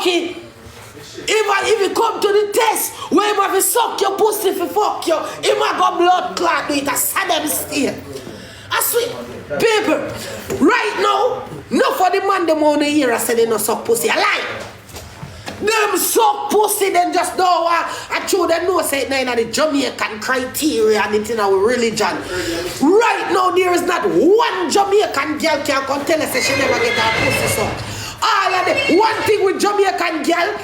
lucky. If you come to the test where you have to suck your pussy if you fuck you, you might go blood clot do it a Seh Dem stay. I swear, people, right now, no for the man them on the ear I say they no suck pussy. I lie. Them suck pussy, then just don't want. I told them no say it in the Jamaican criteria and it's in our religion. Right now, there is not one Jamaican girl can come tell us that she never get her pussy sucked. All of them. One thing with Jamaican girl,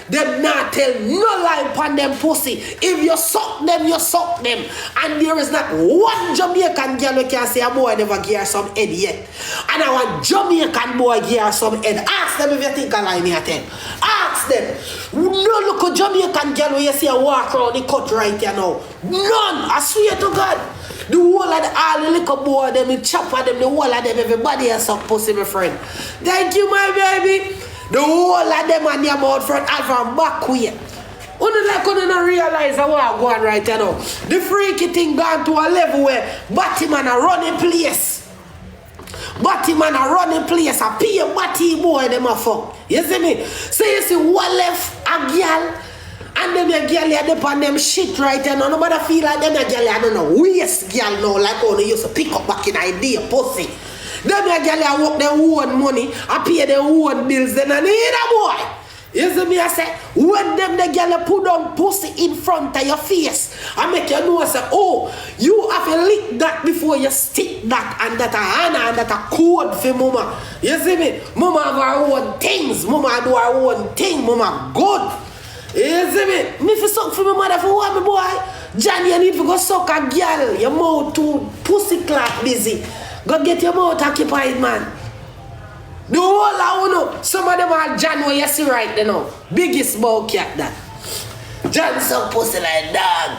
them not tell no lie upon them pussy. If you suck them, you suck them. And there is not one Jamaican girl who can say a boy never give her some head yet. And I want Jamaican boy give her some head. Ask them if you think I lie me at them. Ask them. No look at Jamaican girl where you see a walk around the cut right here now. None. I swear to God. The whole of all the little boy, them, the chopper, them, the whole of them, everybody has some pussy, my friend. Thank you, my baby. The whole of them and your mouth front and from back way. Only like you don't realize how I'm going right now. The freaky thing gone to a level where Batman a running place. Batman a running place. A pay Batty boy, them a fuck. You see me? So you see what left a girl. And them a girl here dip on them shit right now. Nobody feel like them a girl I don't know. Waste girl now like how they used to pick up back in idea pussy. Them a girl here work their own money. I pay their own bills. Then I need a boy. You see me I say, when them the girl put on pussy in front of your face, I make you know say, oh, you have to lick that before you stick that and that a hand and that a code for mama. You see me? Mama have her own things. Mama do her own thing. Mama good. You see me? Me fi suck for my mother for what, me boy? Johnny, you need to go suck a girl. Your mouth too pussy clock busy. Go get your mouth occupied, man. The whole I know. Some of them are John where you see right there now. Biggest bow cat that. John suck pussy like dog.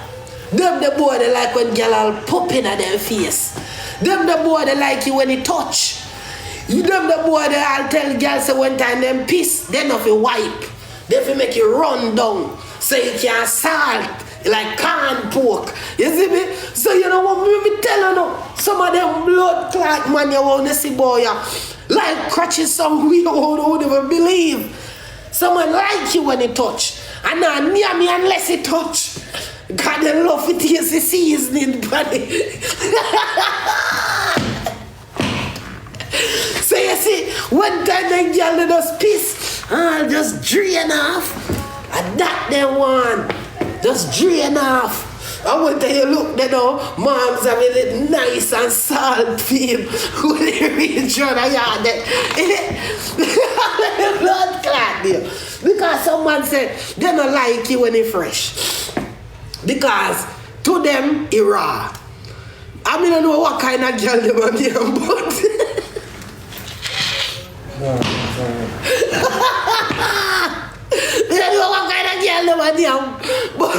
Them the boy they like when girl all popping at their face. Them the boy they like you when he touch. Them the boy they all tell girls say one time them piss, they not fi wipe. They fi make you run down so you can salt like corn pork. You see me? So you know what me tell you now? Some of them blood clot man you want to see boy like crutches some we don't even believe. Someone like you when they touch. And now near me unless he touch. God they love it is the seasoning buddy. So you see, one time the girl they just piss. I'll just drain off. And that they want. Just drain off. I want to you look there now. Moms have it nice and salt feel. When they reach on the yard. Blood clot there. Because someone said they don't like you when it's fresh. Because to them it's raw. I mean I don't know what kind of girl they want here, but you know what kind of girl they want here, but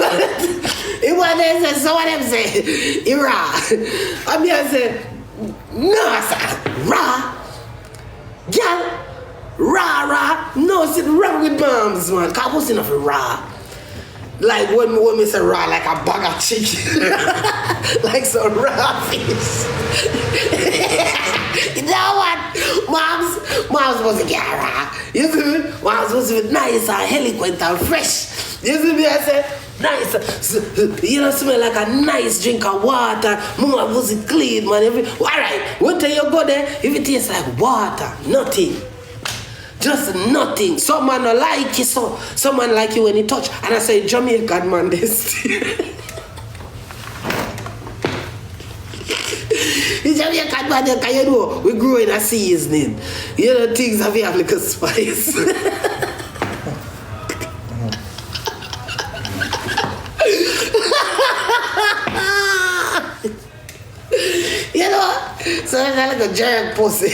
it was say, so what them say, it's raw. I mean I say, no sir, raw. Girl, raw. No, it's wrong with moms, man. Cause what's enough raw? Like when we say raw, like a bag of chicken. Like some raw fish. You know what? Mom's supposed to get raw. You see me? Mom's supposed to be nice and eloquent and fresh. You see me? I say, nice. You know, smell like a nice drink of water. Mama was clean, man. Alright, when till you go there, if it tastes like water, nothing. Just nothing. Someone don't like you, so someone like you when you touch. And I say, Jamaican man, this. Jamaican man, you know, we grow in a seasoning. You know, things have a little spice. You know, so it's like a jerk pussy.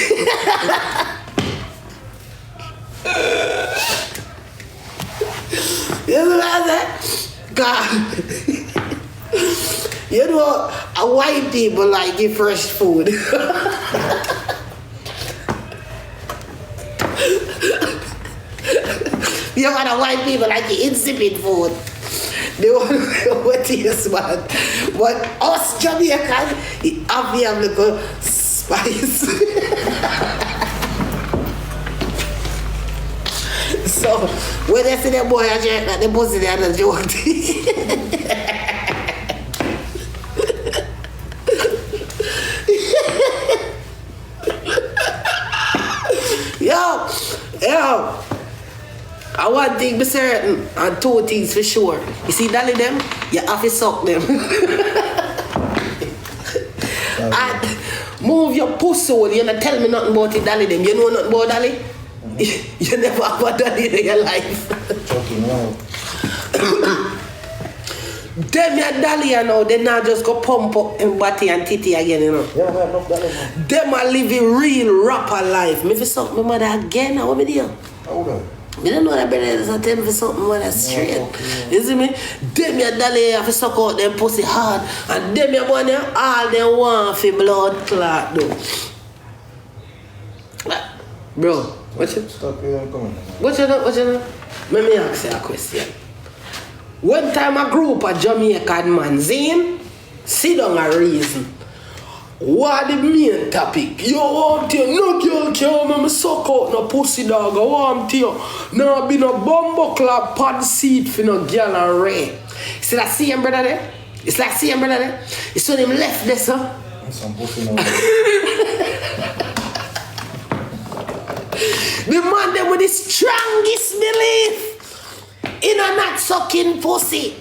You know what I'm saying? God. You know, white people like eat fresh food. You know what white people like eat insipid food. They want to taste man. But us Jamaicans, it have a little spice. So, when they see the boy, I check that the pussy, they are the joke. Yo. I one thing be certain, and two things for sure. You see Dolly them, you have to suck them. And move your pussy hole. You don't tell me nothing about it, Dolly them. You know nothing about Dolly? You never have a Dolly in your life. Them your Dolly, you know, they now just go pump up in body and titty again, you know. Yeah, man, enough Dolly, man. Them are living real rapper life. Me for suck my mother again, how me do? Hold on. I don't know that better is a tell for something when that's straight. You see me? Them your Dolly have to suck out them pussy hard. And them your money, all they want for blood clot though. Bro, what you? Stop here and coming. What you know? Let me ask you a question. One time a group of Jamaican man, Zane, sit down and reason. What the main topic? Yo, want you, no girl can't make me suck out no pussy dog. I want you. No be no bumbo club pad seat for no girl and ray. See that same brother there? It's like same brother there? You saw him left there, sir? Some pussy now. The man them with the strongest belief in a not sucking pussy.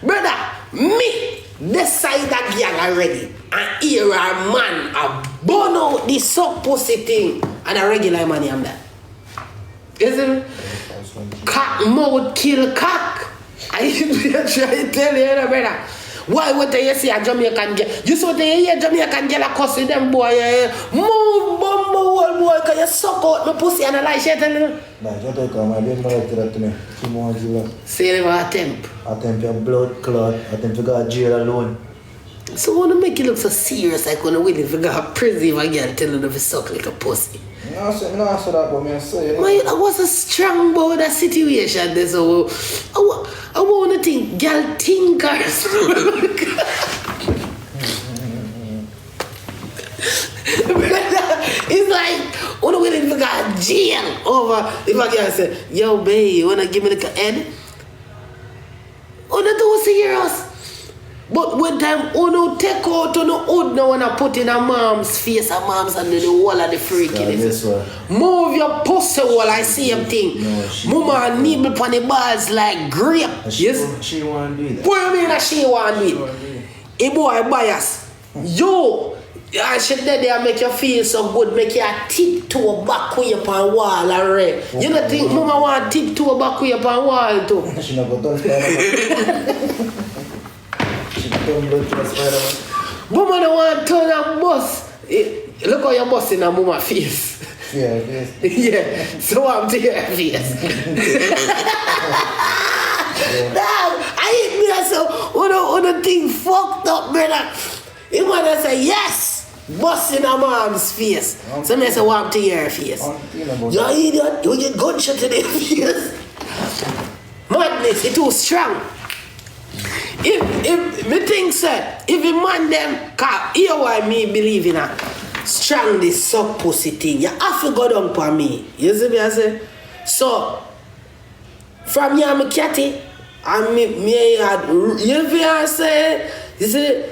Brother, me decide that girl already. And here a man a burn out the suck pussy thing. And a regular man am that. Isn't it? Cock mouth kill cock. I try to tell you, brother. Why would you see a Jamaican girl? You saw the hear Jamaican girl a cussing them boy. Move bumbo old boy, cause you suck out my pussy and I like shit. Nah, just take my baby mother to that to me. She wants you. Say them attempt. Attempt your blood clot. Attempt to go to jail alone. So I want to make you look so serious like when I'm willing to go to prison if I get telling them to suck like a pussy. No, I say that, but I say Man, I was a strong about that situation. This I want to think, girl thinkers. It's like, when I'm willing to go to jail over, if I can say, yo, babe, you want to give me the head? Oh, that was serious. But when time Uno take out on the hood now and I put in a mom's face and mom's under the wall of the freakiness. Move your pussy wall, I see him thing. No, Mama nibble on the balls like grape. Yes? She want to do that. What do you mean that she want to do it? A boy bias. Yo, I should there make you feel so good, make you tiptoe back way upon wall and red. You don't think Mama want tiptoe back way upon wall too? She never done Spider-Man. Mama don't want to turn and bust. Look how you're busting a mama face. Yeah, face. Yeah, so I'm to your face. Damn, I hate me so when the thing fucked up, brother. You want to say yes, busting a mom's face. So I say, want to your face. You idiot, you get gunshot in the face. Madness, it's too strong. If me think say, if a man them, cause here why me believe in a strong this suck pussy thing, you have to go down for me. You see me I say? So, from here I'm catty, and me had, you see I say, you see,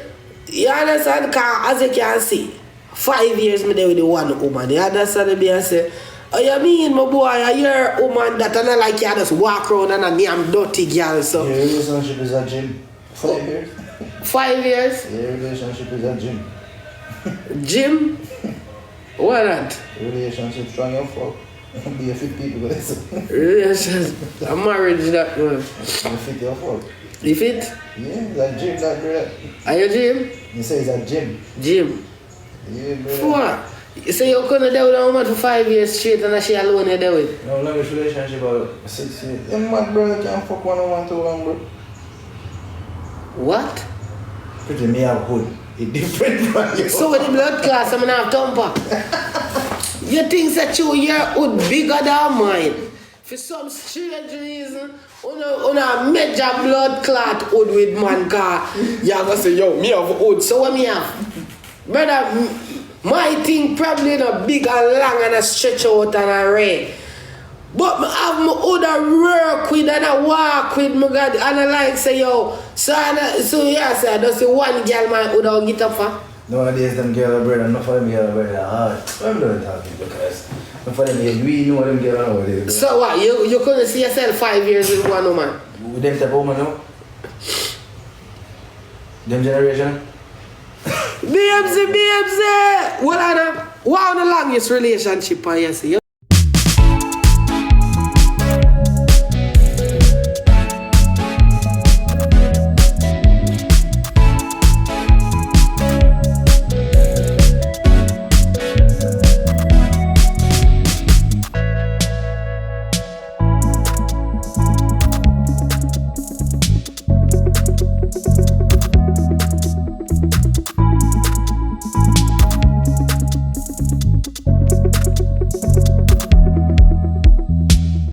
you understand, cause as you can see, 5 years me there with the one woman, you understand me I say, oh, you mean, my boy, I hear a woman that I not like you just walk around and a damn dirty girl, so. Your relationship is a gym. 5 years? 5 years? Your relationship is a gym. Gym? Why not? Relationship strong your fuck. Be a fit people, guys. Relationship? I'm married to that one. You fit your fuck. You fit? Yeah, it's a gym, that brother. Are you gym? You say it's a gym. Gym? Yeah, brother. For what? You say you're gonna deal with a woman for 5 years straight and she alone you deal with? No, long relationship about 6 years. Them mad brother can't fuck one woman too long, bro. What? Pretty me have hood. It's different from you. So with the blood class, I'm gonna have thumper. You think that your hood bigger than mine? For some strange reason, on a major blood clot hood with man car. You're gonna say, yo, me have hood. So what me have? Brother, my thing probably not big and long and a stretch out and a red. But I have my other work with and I walk with my God and I like say yo. So yeah, say I just say one girl man who don't get up for. Nowadays them girl brother, enough of them girl brother hard. I'm not talking because enough of them we know them girl nowadays. So what, you couldn't see yourself 5 years with one woman? With them type of woman now? Them generation? BMC! Well, Anna, what on the longest relationship I see?